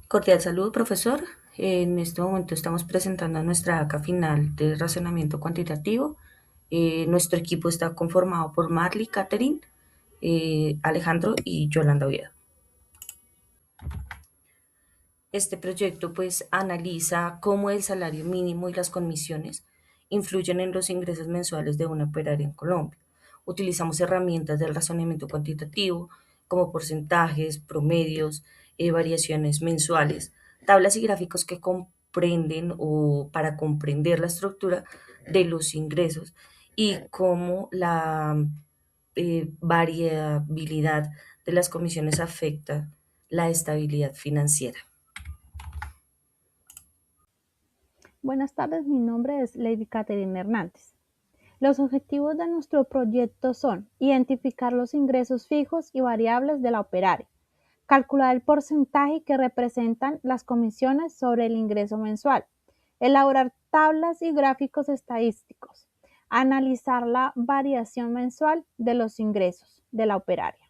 Cordial saludo, profesor. En este momento estamos presentando nuestra ACA final de razonamiento cuantitativo. Nuestro equipo está conformado por Marley, Catherine, Alejandro y Yolanda Oviedo. Este proyecto pues analiza cómo el salario mínimo y las comisiones influyen en los ingresos mensuales de una operaria en Colombia. Utilizamos herramientas del razonamiento cuantitativo como porcentajes, promedios, variaciones mensuales, tablas y gráficos que comprenden o para comprender la estructura de los ingresos y cómo la variabilidad de las comisiones afecta la estabilidad financiera. Buenas tardes, mi nombre es Lady Catherine Hernández. Los objetivos de nuestro proyecto son identificar los ingresos fijos y variables de la operaria, calcular el porcentaje que representan las comisiones sobre el ingreso mensual, elaborar tablas y gráficos estadísticos, analizar la variación mensual de los ingresos de la operaria.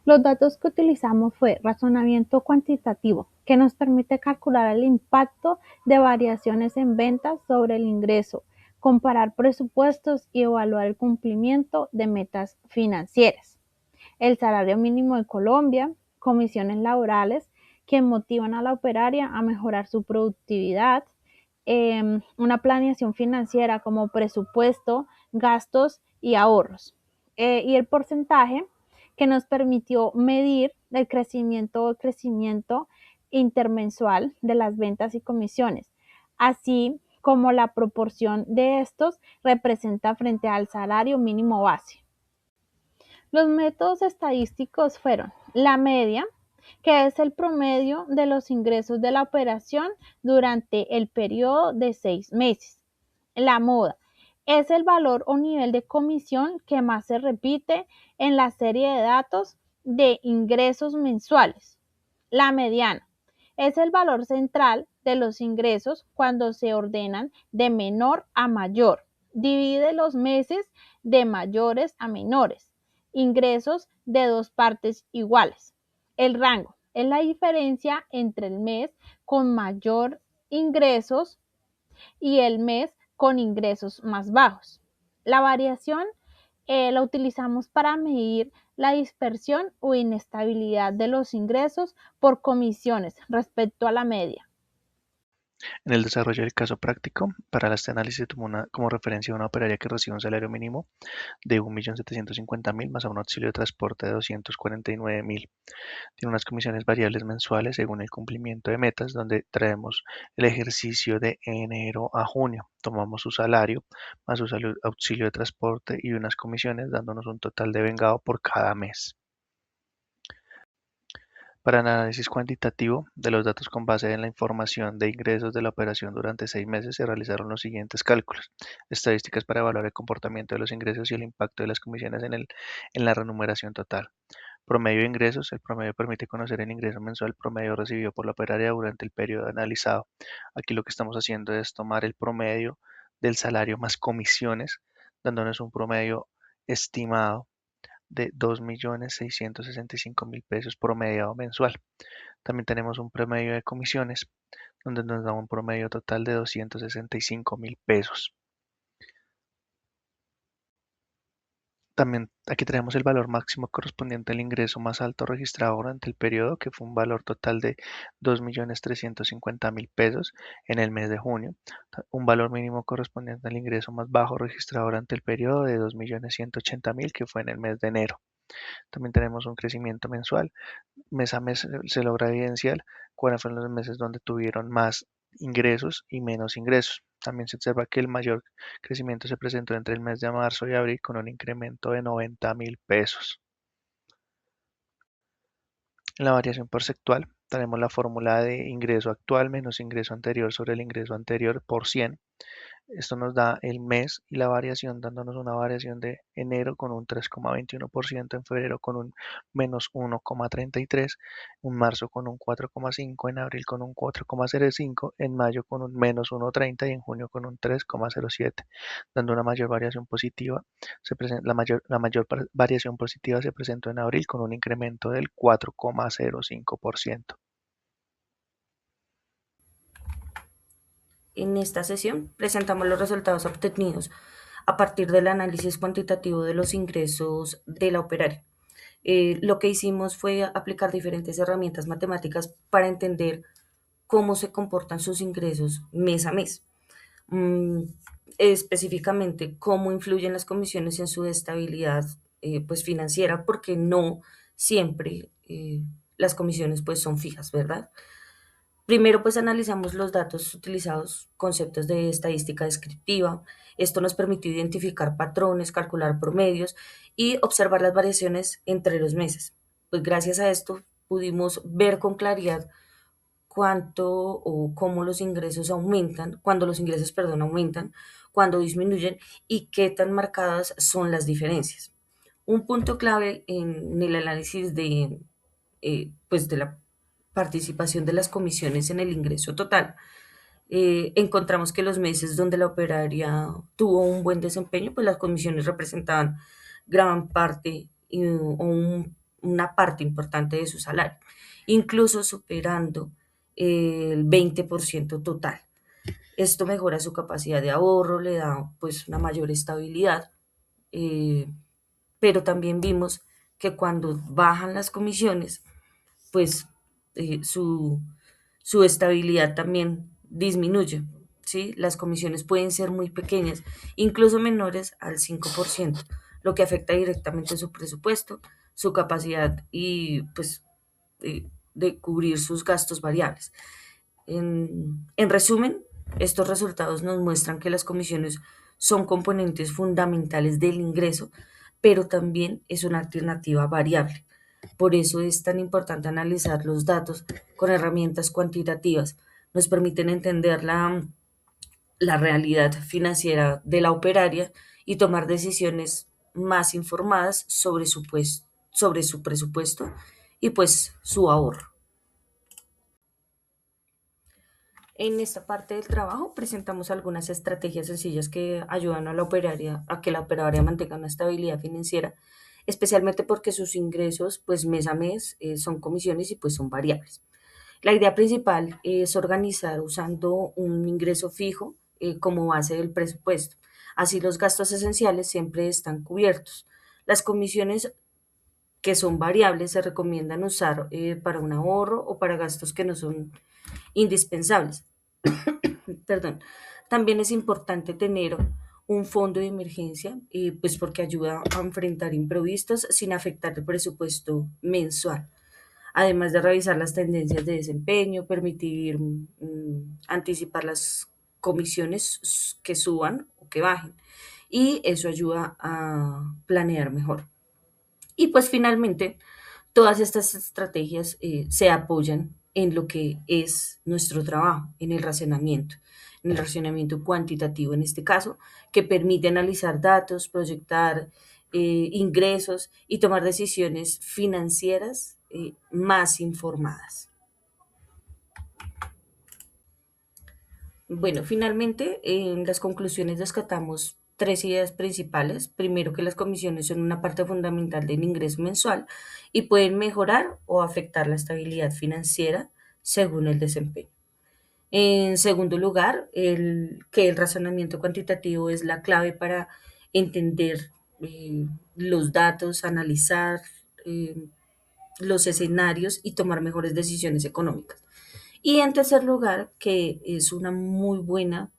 Los datos que utilizamos fue razonamiento cuantitativo, que nos permite calcular el impacto de variaciones en ventas sobre el ingreso, comparar presupuestos y evaluar el cumplimiento de metas financieras. El salario mínimo de Colombia, comisiones laborales que motivan a la operaria a mejorar su productividad, una planeación financiera como presupuesto, gastos y ahorros. Y el porcentaje que nos permitió medir el crecimiento intermensual de las ventas y comisiones, así como la proporción de estos representa frente al salario mínimo base. Los métodos estadísticos fueron la media, que es el promedio de los ingresos de la operación durante el periodo de 6 meses. La moda es el valor o nivel de comisión que más se repite en la serie de datos de ingresos mensuales. La mediana es el valor central de los ingresos cuando se ordenan de menor a mayor. Divide los meses de mayores a menores. Ingresos de dos partes iguales. El rango es la diferencia entre el mes con mayor ingresos y el mes con ingresos más bajos. La variación la utilizamos para medir la dispersión o inestabilidad de los ingresos por comisiones respecto a la media. En el desarrollo del caso práctico, para este análisis se tomó como referencia una operaria que recibe un salario mínimo de 1.750.000 más a un auxilio de transporte de 249.000. Tiene unas comisiones variables mensuales según el cumplimiento de metas, donde traemos el ejercicio de enero a junio. Tomamos su salario más su auxilio de transporte y unas comisiones, dándonos un total de vengado por cada mes. Para el análisis cuantitativo de los datos con base en la información de ingresos de la operación durante 6 meses, se realizaron los siguientes cálculos. Estadísticas para evaluar el comportamiento de los ingresos y el impacto de las comisiones en la remuneración total. Promedio de ingresos. El promedio permite conocer el ingreso mensual promedio recibido por la operaria durante el periodo analizado. Aquí lo que estamos haciendo es tomar el promedio del salario más comisiones, dándonos un promedio estimado de 2.665.000 pesos promediado mensual. También tenemos un promedio de comisiones, donde nos da un promedio total de 265.000 pesos. También aquí tenemos el valor máximo correspondiente al ingreso más alto registrado durante el periodo, que fue un valor total de 2.350.000 pesos en el mes de junio. Un valor mínimo correspondiente al ingreso más bajo registrado durante el periodo de 2.180.000, que fue en el mes de enero. También tenemos un crecimiento mensual. Mes a mes se logra evidenciar cuáles fueron los meses donde tuvieron más ingresos y menos ingresos. También se observa que el mayor crecimiento se presentó entre el mes de marzo y abril con un incremento de 90.000 pesos. En la variación porcentual tenemos la fórmula de ingreso actual menos ingreso anterior sobre el ingreso anterior por 100. Esto nos da el mes y la variación, dándonos una variación de enero con un 3,21%, en febrero con un menos 1,33%, en marzo con un 4,5%, en abril con un 4,05%, en mayo con un menos 1,30% y en junio con un 3,07%, dando una mayor variación positiva. La mayor variación positiva se presentó en abril con un incremento del 4,05%. En esta sesión presentamos los resultados obtenidos a partir del análisis cuantitativo de los ingresos de la operaria. Lo que hicimos fue aplicar diferentes herramientas matemáticas para entender cómo se comportan sus ingresos mes a mes. Mm, Específicamente, cómo influyen las comisiones en su estabilidad pues financiera, porque no siempre las comisiones pues son fijas, ¿verdad? Primero, pues analizamos los datos utilizados, conceptos de estadística descriptiva. Esto nos permitió identificar patrones, calcular promedios y observar las variaciones entre los meses. Pues gracias a esto pudimos ver con claridad cuánto o cómo los ingresos aumentan, cuando los ingresos, perdón, aumentan, cuando disminuyen y qué tan marcadas son las diferencias. Un punto clave en el análisis pues de la participación de las comisiones en el ingreso total. Encontramos que los meses donde la operaria tuvo un buen desempeño, pues las comisiones representaban gran parte una parte importante de su salario, incluso superando el 20% total. Esto mejora su capacidad de ahorro, le da pues una mayor estabilidad, eh, pero también vimos que cuando bajan las comisiones, pues su estabilidad también disminuye, ¿sí? Las comisiones pueden ser muy pequeñas, incluso menores al 5%, lo que afecta directamente su presupuesto, su capacidad y pues de cubrir sus gastos variables. En resumen, estos resultados nos muestran que las comisiones son componentes fundamentales del ingreso, pero también es una alternativa variable. Por eso es tan importante analizar los datos con herramientas cuantitativas. Nos permiten entender la realidad financiera de la operaria y tomar decisiones más informadas sobre su presupuesto y pues su ahorro. En esta parte del trabajo presentamos algunas estrategias sencillas que ayudan a la operaria a que la operaria mantenga una estabilidad financiera, especialmente porque sus ingresos, pues mes a mes, son comisiones y pues son variables. La idea principal es organizar usando un ingreso fijo como base del presupuesto. Así los gastos esenciales siempre están cubiertos. Las comisiones que son variables se recomiendan usar para un ahorro o para gastos que no son indispensables. Perdón. También es importante tener un fondo de emergencia, pues porque ayuda a enfrentar imprevistos sin afectar el presupuesto mensual. Además de revisar las tendencias de desempeño, permitir anticipar las comisiones que suban o que bajen. Y eso ayuda a planear mejor. Y pues finalmente, todas estas estrategias se apoyan en lo que es nuestro trabajo, en el racionamiento cuantitativo en este caso, que permite analizar datos, proyectar ingresos y tomar decisiones financieras más informadas. Bueno, finalmente, en las conclusiones rescatamos tres ideas principales. Primero, que las comisiones son una parte fundamental del ingreso mensual y pueden mejorar o afectar la estabilidad financiera según el desempeño. En segundo lugar, que el razonamiento cuantitativo es la clave para entender los datos, analizar los escenarios y tomar mejores decisiones económicas. Y en tercer lugar, que es una muy buena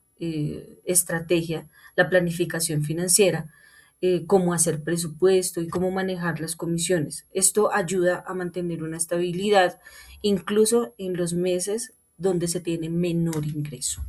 estrategia, la planificación financiera, cómo hacer presupuesto y cómo manejar las comisiones. Esto ayuda a mantener una estabilidad incluso en los meses donde se tiene menor ingreso.